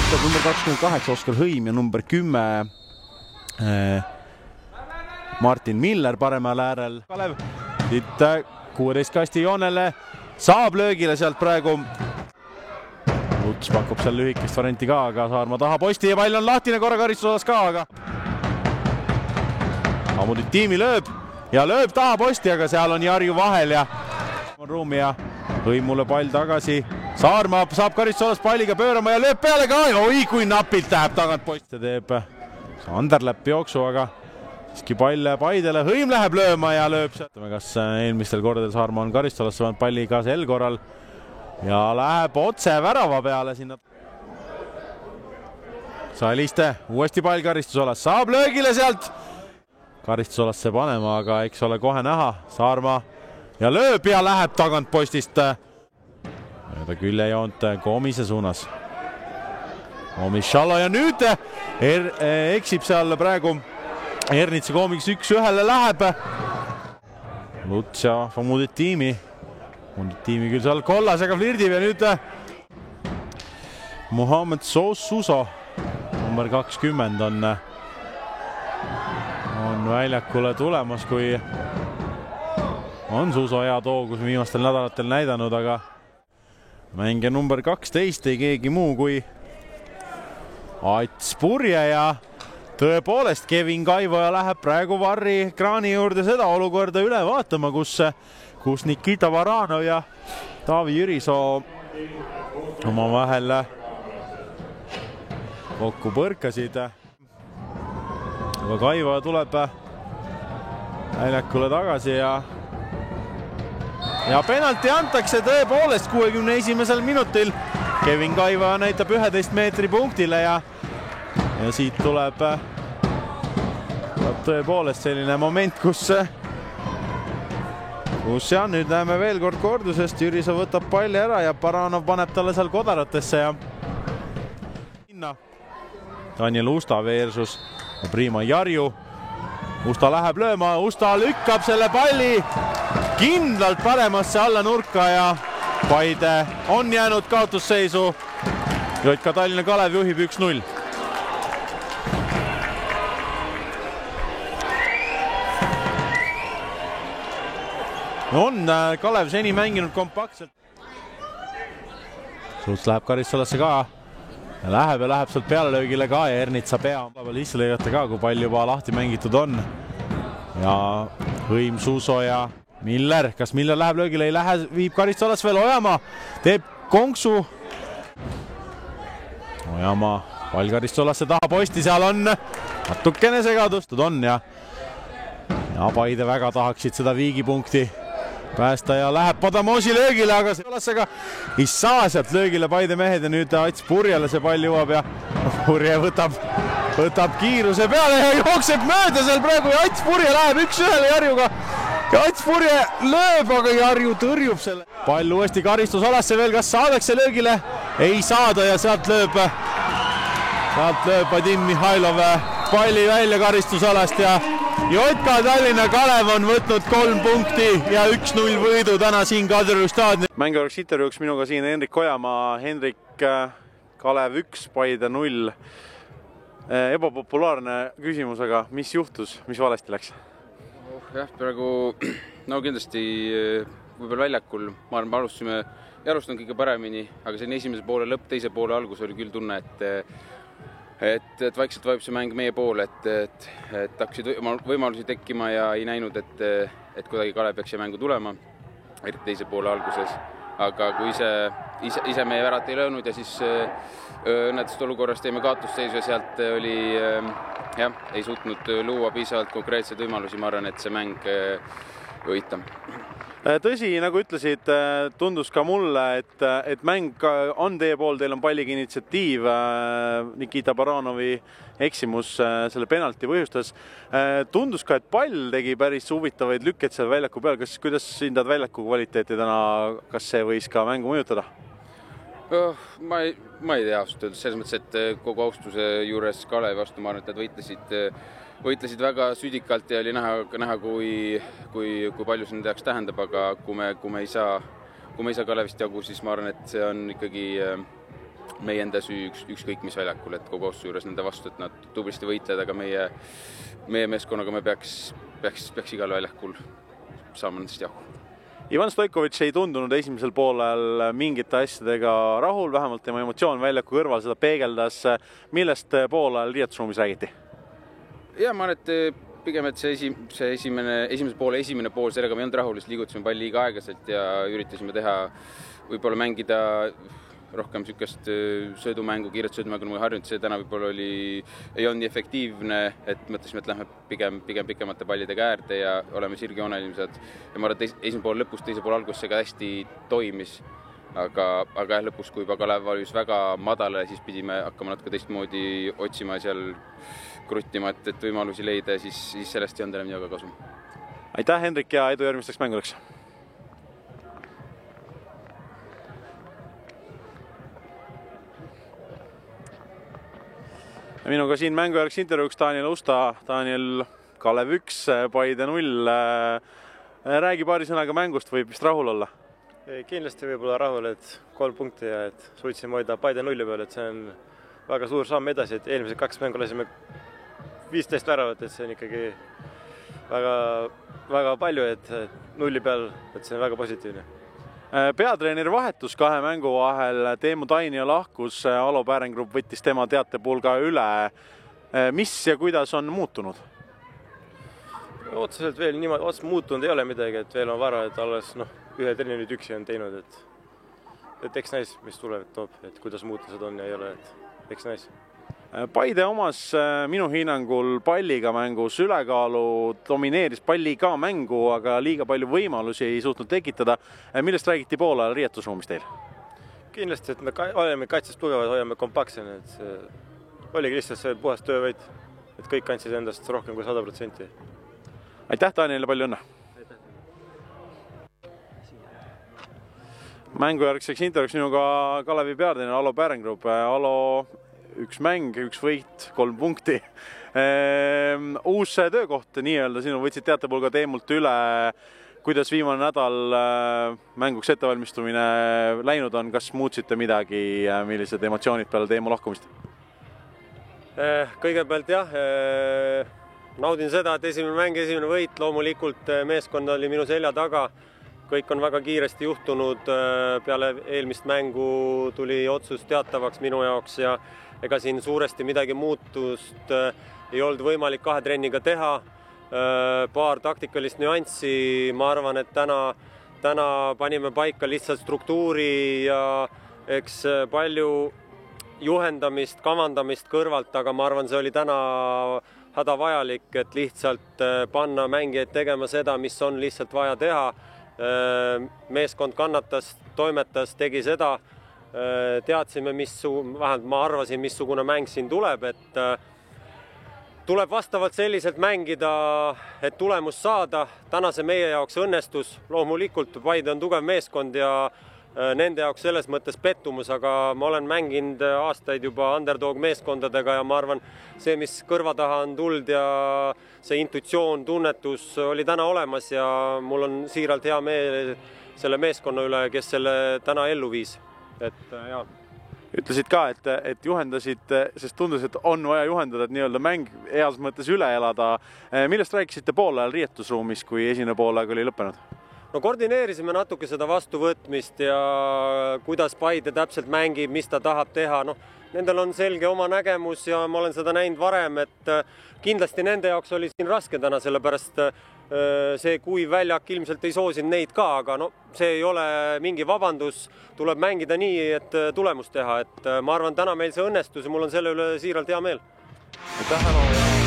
vahetab number 28 Oskar Hõim ja number 10 Martin Miller paremal äärel. Kalev siit 16 kasti joonele saab löögile sealt praegu. Luts pakub seal lühikest varianti ka, aga Saarma taha posti ja pall on lahtine korra karistusolas ka, aga Amudit tiimi lööb ja lööb taha posti, aga seal on Jarju vahel ja on ruumi ja Hõimule pall tagasi. Saarma saab karistusolas palliga pöörama ja lööb peale ka. Oi, kui napilt läheb tagant posti. Teeb Sander läbi jooksu, aga siiski pall Paidele. Hõim läheb lööma ja lööb sealt. Kas eelmistel kordadel Saarma on karistulasse pannud palli ka sel korral ja läheb otse värava peale sinna. Saliste uuesti pall karistusolas, saab löögile sealt. Karistusolasse panema, aga eks ole kohe näha. Saarma ja lööb ja läheb tagant postist mööda küljejoont Koomise suunas. Koomis Šallo ja nüüd eksib seal praegu Ernitsa Koomiks 1-1 läheb. Luts ja Famudit tiimi. Famudit tiimi küll seal kollasega flirdib ja nüüd Mohamed Suso number 20 on väljakule tulemas, kui on Suso hea toogus viimastel nädalatel näidanud, aga mängija number 12 ei keegi muu kui Ats Purje ja tõepoolest Kevin Kaivoja läheb praegu Varri ekraani juurde seda olukorda üle vaatama, kus Nikita Varanov ja Taavi Jürisoo omavahel kokku põrkasid. Aga Kaivoja tuleb väljakule tagasi ja penalti antakse tõepoolest 61. minutil. Kevin Kaivoja näitab 11 meetri punktile ja siit tuleb tõepoolest selline moment, kus ja nüüd näeme veel kord kordusest. Jürisoo võtab palli ära ja Baranov paneb talle seal kodaratesse ja Daniel Usta versus Prima Jarju. Usta läheb lööma, Usta lükkab selle palli kindlalt paremasse alla nurka ja Paide on jäänud kaotusseisu. JK Tallinna Kalev juhib 1-0. On Kalev seni mänginud kompaktselt. Suuts läheb karistulasse ka. Läheb sealt pealelöögile ka ja Ernitsa pea on lihtsalt lõigata ka, kui palju juba lahti mängitud on. Ja Hõim, Suso ja Miller. Kas Miller läheb löögile? Ei lähe, viib karistulasse veel Ojamaa. Teeb konksu. Ojamaa pall karistulasse taha posti, seal on natukene segadustud on ja Paide väga tahaksid seda viigipunkti päästa ja läheb Padamosi löögile, aga seolasega ei saa sealt löögile Paide mehed ja nüüd Ats Purjele see pall jõuab ja Purje võtab kiiruse peale ja jookseb mööda seal praegu ja Ats Purje läheb 1-1 Jarjuga ja Ats Purje lööb, aga Jarju tõrjub selle. Pall uuesti karistusalasse veel, kas saadakse löögile? Ei saada ja sealt lööb Vadim Mihhailov palli välja karistusalast ja JK Tallinna Kalev on võtnud 3 punkti ja 1-0 võidu täna siin Kadrioru staadionil. Mängijaks intervjuuks minuga siin Henrik Ojamaa. Henrik, Kalev 1, Paide 0. Ebapopulaarne küsimus, aga mis juhtus, mis valesti läks? Jah, praegu kindlasti võib-olla väljakul, ma arvan, alustasime ja alustanud kõige paremini, aga see on esimese poole lõpp, teise poole algus oli küll tunne, et vaikselt vajub see mäng meie poole, et hakkasid võimalusi tekkima ja ei näinud, et kuidagi Kalev peaks see mängu tulema, eriti teise poole alguses. Aga kui ise meie värat ei löönud ja siis õnnetust olukorrast teeme kaotusseisu ja sealt oli, ei suutnud luua piisavalt konkreetseid võimalusi, ma arvan, et see mäng võita. Tõsi, nagu ütlesid, tundus ka mulle, et mäng on teie pool, teil on palliga initsiatiiv. Nikita Baranovi eksimus selle penalti põhjustas. Tundus ka, et pall tegi päris huvitavaid lükkeid seal väljaku peal. Kuidas hindad väljaku kvaliteeti täna? Kas see võis ka mängu mõjutada? Ma ei tea ausalt öeldes, selles mõttes, et kogu austuse juures Kalevi vastu, ma arvan, et nad võitlesid väga südikalt ja oli näha kui palju see nende jaoks tähendab, aga kui me ei saa Kalevist jagu, siis ma arvan, et see on ikkagi meie enda süü ükskõik mis väljakul, et kogu otsuse juures nende vastu, et nad tublisti võitlevad, aga meie meeskonnaga me peaks igal väljakul saama nendest jahu. Ivan Stoikovitš ei tundunud esimesel poolel mingite asjadega rahul, vähemalt tema emotsioon väljaku kõrval seda peegeldas. Millest poolel riietusruumis räägiti? Ja ma arvan, et pigem, et see esimese poole esimene pool, sellega me ei olnud rahul, siis liigutasime palli liiga aeglaselt ja üritasime teha, võib-olla mängida rohkem niisugust söödumängu, kiiret söödumängu, nagu harjunud, see täna võib-olla ei olnud nii efektiivne, et mõtlesime, et lähme pigem pikemate pallidega äärde ja oleme sirgjoonelised. Ja ma arvan, et esimene pool lõpus, teise pool algus see ka hästi toimis, aga jah, lõpus, kui juba Kalev valis väga madale, siis pidime hakkama natuke teistmoodi otsima ja seal kruttima, et võimalusi leida ja siis sellest ei olnud enam väga kasu. Aitäh, Hendrik, ja edu järgmisteks mängudeks! Minuga siin mängujärgs intervjuuks Daniel Usta. Daniel, Kalev 1, Paide 0. Räägi paari sõnaga mängust, võib vist rahul olla? Kindlasti võib olla rahul, et 3 punkti ja et suutsime hoida Paide 0 peal, et see on väga suur samm edasi, et eelmised 2 mängu lasime 15 väravat, et see on ikkagi väga palju, et 0 peal, et see on väga positiivne. Peatreeneri vahetus 2 mängu vahel, Teemu Tainio lahkus, Alo Päärengrupp võttis tema teatepulga üle. Mis ja kuidas on muutunud? Otseselt veel niimoodi muutunud ei ole midagi, et veel on vara, et alles ühe treenerid üksi on teinud, et eks näis, mis tulevik toob, et kuidas muutused on ja ei ole, et eks näis. Paide omas minu hinnangul palliga mängus ülekaalu, domineeris palliga mängu, aga liiga palju võimalusi ei suutnud tekitada. Millest räägiti poolajal riietusruumis teil? Kindlasti, et me oleme kaitses tugevad, hoiame kompaktsena, et see oligi lihtsalt see puhas töövõit, et kõik andsid endast rohkem kui 100%. Aitäh, Daniel, palju õnne! Mängujärgseks intervjuuks minuga Kalevi peatreener Alo Päärengrupp. Alo, 1 mäng, 1 võit, 3 punkti. Uus töökoht nii-öelda, sinu võtsid teatepulga Teemult üle. Kuidas viimane nädal mänguks ettevalmistumine läinud on? Kas muutsite midagi? Millised emotsioonid peale Teemu lahkumist? Kõigepealt jah, naudin seda, et esimene mäng, esimene võit. Loomulikult meeskond oli minu selja taga. Kõik on väga kiiresti juhtunud. Peale eelmist mängu tuli otsus teatavaks minu jaoks ja ega siin suuresti midagi muutust ei olnud võimalik 2 trenniga teha. Paar taktikalist nüanssi. Ma arvan, et täna panime paika lihtsalt struktuuri ja eks palju juhendamist, kavandamist kõrvalt, aga ma arvan, see oli täna hädavajalik, et lihtsalt panna mängijaid tegema seda, mis on lihtsalt vaja teha. Meeskond kannatas, toimetas, tegi seda. Teadsime, vähemalt ma arvasin, missugune mäng siin tuleb, et tuleb vastavalt selliselt mängida, et tulemust saada. Täna see meie jaoks õnnestus. Loomulikult Paide on tugev meeskond ja nende jaoks selles mõttes pettumus, aga ma olen mänginud aastaid juba underdog meeskondadega ja ma arvan, see, mis kõrva taha on tulnud ja see intuitsioon, tunnetus oli täna olemas ja mul on siiralt hea meel selle meeskonna üle, kes selle täna ellu viis. Ja. Ütlesid ka, et juhendasid, sest tundus, et on vaja juhendada, et nii-öelda mäng heas mõttes üle elada. Millest rääkisite poolajal riietusruumis, kui esimene poolaeg oli lõppenud? No koordineerisime natuke seda vastuvõtmist ja kuidas Paide täpselt mängib, mis ta tahab teha. Nendel on selge oma nägemus ja ma olen seda näinud varem, et kindlasti nende jaoks oli siin raske täna, sellepärast see kuiv väljak ilmselt ei soosinud neid ka, aga see ei ole mingi vabandus, tuleb mängida nii, et tulemust teha. Et ma arvan, täna meil see õnnestus ja mul on selle üle siiralt hea meel. Aitäh, Alo!